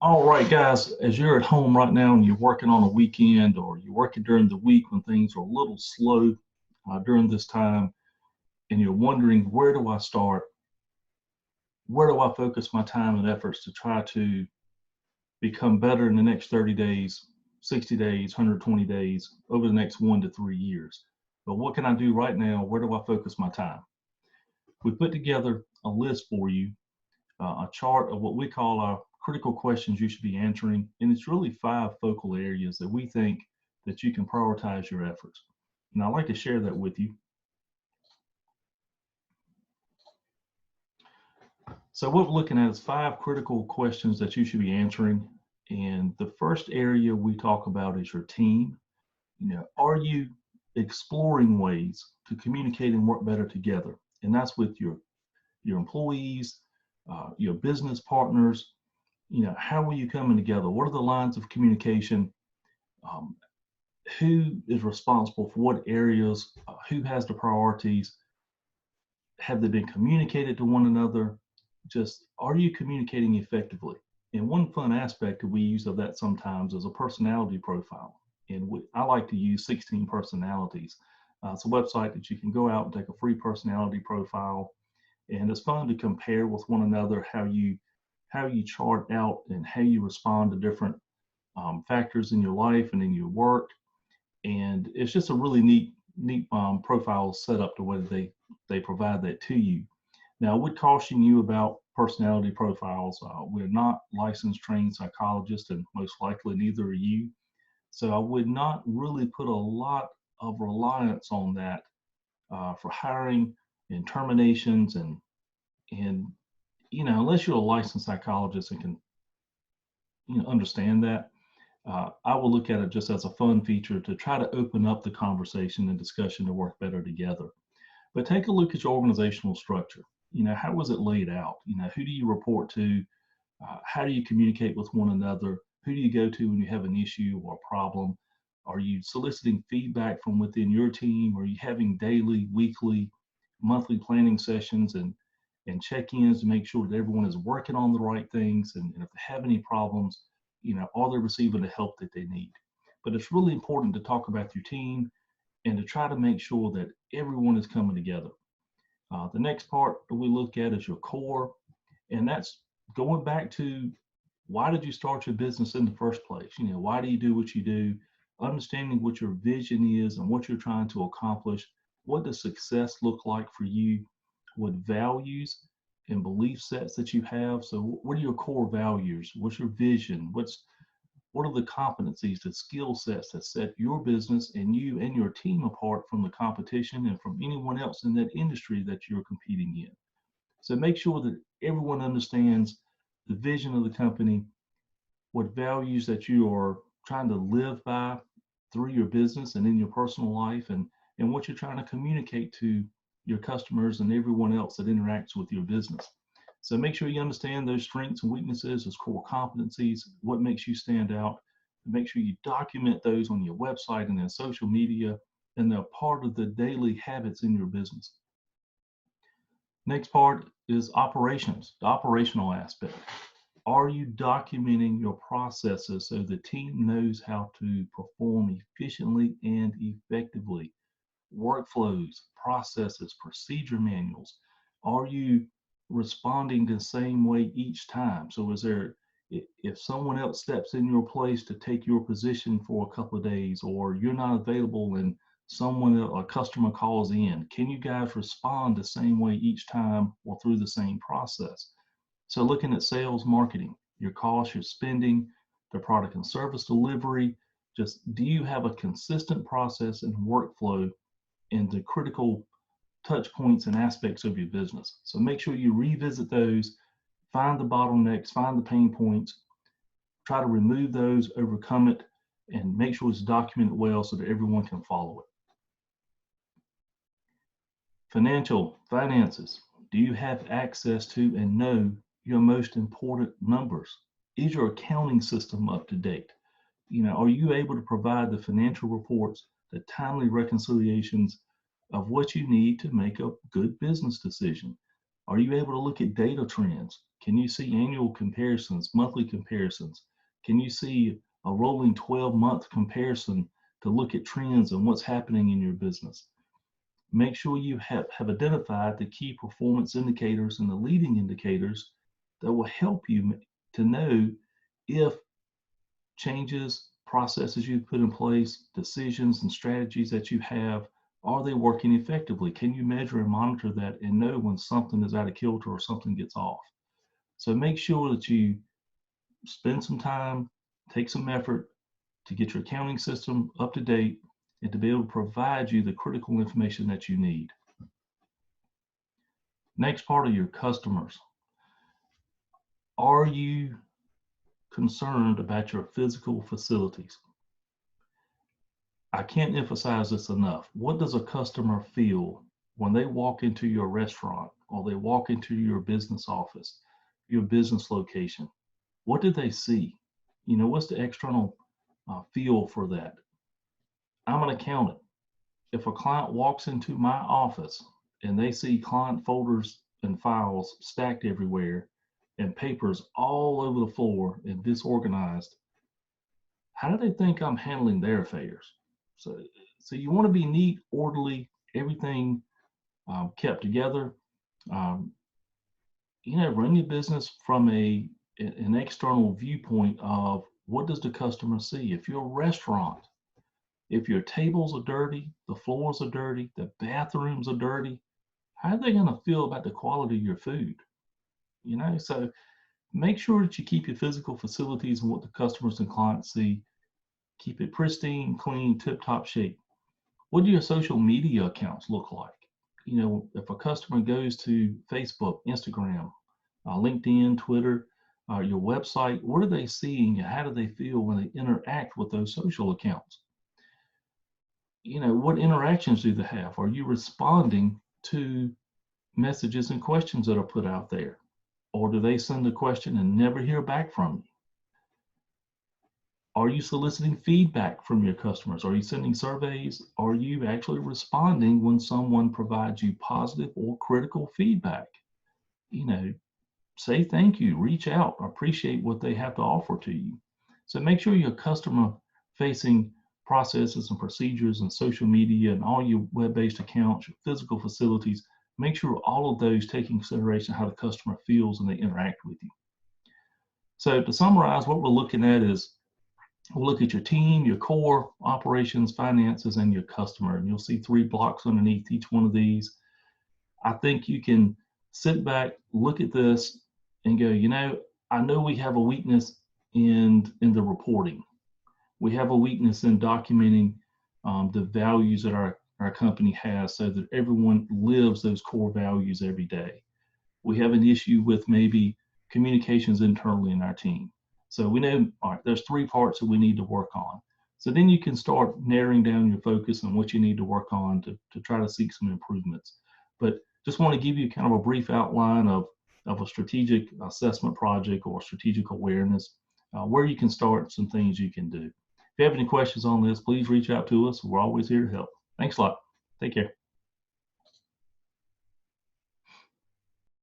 All right, guys, as you're at home right now and you're working on a weekend or you're working during the week when things are a little slow during this time, and you're wondering, where do I start? Where do I focus my time and efforts to try to become better in the next 30 days, 60 days, 120 days, over the next 1 to 3 years? But what can I do right now? Where do I focus my time? We put together a list for you, a chart of what we call our critical questions you should be answering. And it's really 5 focal areas that we think that you can prioritize your efforts. And I'd like to share that with you. So what we're looking at is 5 critical questions that you should be answering. And the first area we talk about is your team. Are you exploring ways to communicate and work better together? And that's with your employees, your business partners. How are you coming together? What are the lines of communication? Um, who is responsible for what areas? Who has the priorities? Have they been communicated to one another? Just, are you communicating effectively? And one fun aspect that we use of that sometimes is a personality profile. And I like to use 16 personalities. It's a website that you can go out and take a free personality profile, and it's fun to compare with one another how you chart out and how you respond to different factors in your life and in your work. And it's just a really neat profile set up the way that they provide that to you. Now, I would caution you about personality profiles. We're not licensed trained psychologists, and most likely neither are you. So I would not really put a lot of reliance on that for hiring and terminations and unless you're a licensed psychologist and can understand that. I will look at it just as a fun feature to try to open up the conversation and discussion to work better together. But take a look at your organizational structure. How was it laid out? Who do you report to? How do you communicate with one another? Who do you go to when you have an issue or a problem? Are you soliciting feedback from within your team? Are you having daily, weekly, monthly planning sessions and check-ins to make sure that everyone is working on the right things? And if they have any problems, are they receiving the help that they need? But it's really important to talk about your team and to try to make sure that everyone is coming together. The next part that we look at is your core, and that's going back to, why did you start your business in the first place? Why do you do what you do? Understanding what your vision is and what you're trying to accomplish. What does success look like for you? What values and belief sets that you have? So what are your core values? What's your vision? What are the competencies, the skill sets that set your business and you and your team apart from the competition and from anyone else in that industry that you're competing in? So make sure that everyone understands the vision of the company, what values that you are trying to live by through your business and in your personal life, and what you're trying to communicate to your customers and everyone else that interacts with your business. So make sure you understand those strengths and weaknesses, those core competencies, what makes you stand out, and make sure you document those on your website and in social media, and they're part of the daily habits in your business. Next part is operations, the operational aspect. Are you documenting your processes so the team knows how to perform efficiently and effectively? Workflows, processes, procedure manuals. Are you responding the same way each time? So if someone else steps in your place to take your position for a couple of days, or you're not available and a customer calls in, can you guys respond the same way each time or through the same process? So looking at sales, marketing, your costs, your spending, the product and service delivery, just, do you have a consistent process and workflow in the critical touch points and aspects of your business? So make sure you revisit those, find the bottlenecks, find the pain points, try to remove those, overcome it, and make sure it's documented well so that everyone can follow it. Finances. Do you have access to and know your most important numbers? Is your accounting system up to date? Are you able to provide the financial reports, the timely reconciliations of what you need to make a good business decision? Are you able to look at data trends? Can you see annual comparisons, monthly comparisons? Can you see a rolling 12-month comparison to look at trends and what's happening in your business? Make sure you have identified the key performance indicators and the leading indicators that will help you to know if changes, processes you put in place, decisions and strategies that you have, are they working effectively? Can you measure and monitor that and know when something is out of kilter or something gets off? So make sure that you spend some time, take some effort to get your accounting system up to date and to be able to provide you the critical information that you need. Next part of your customers. Are you concerned about your physical facilities? I can't emphasize this enough. What does a customer feel when they walk into your restaurant or they walk into your business office, your business location? What do they see? You know, what's the external feel for that? I'm an accountant. If a client walks into my office and they see client folders and files stacked everywhere and papers all over the floor and disorganized, how do they think I'm handling their affairs? So you want to be neat, orderly, everything kept together. You know, run your business from an external viewpoint of what does the customer see? If you're a restaurant, if your tables are dirty, the floors are dirty, the bathrooms are dirty, how are they going to feel about the quality of your food? You know, so make sure that you keep your physical facilities and what the customers and clients see. Keep it pristine, clean, tip-top shape. What do your social media accounts look like? You know, if a customer goes to Facebook, Instagram, LinkedIn, Twitter, your website, what are they seeing and how do they feel when they interact with those social accounts? You know, what interactions do they have? Are you responding to messages and questions that are put out there? Or do they send a question and never hear back from you? Are you soliciting feedback from your customers? Are you sending surveys? Are you actually responding when someone provides you positive or critical feedback? You know, say thank you, reach out, appreciate what they have to offer to you. So make sure your customer facing processes and procedures and social media and all your web-based accounts, your physical facilities, make sure all of those take in consideration how the customer feels and they interact with you. So to summarize, what we're looking at is we'll look at your team, your core, operations, finances, and your customer. And you'll see 3 blocks underneath each one of these. I think you can sit back, look at this, and go, you know, I know we have a weakness in the reporting. We have a weakness in documenting the values that our company has so that everyone lives those core values every day. We have an issue with maybe communications internally in our team. So we know, all right, there's 3 parts that we need to work on. So then you can start narrowing down your focus on what you need to work on to try to seek some improvements. But just want to give you kind of a brief outline of a strategic assessment project or strategic awareness, where you can start, some things you can do. If you have any questions on this, please reach out to us. We're always here to help. Thanks a lot. Take care.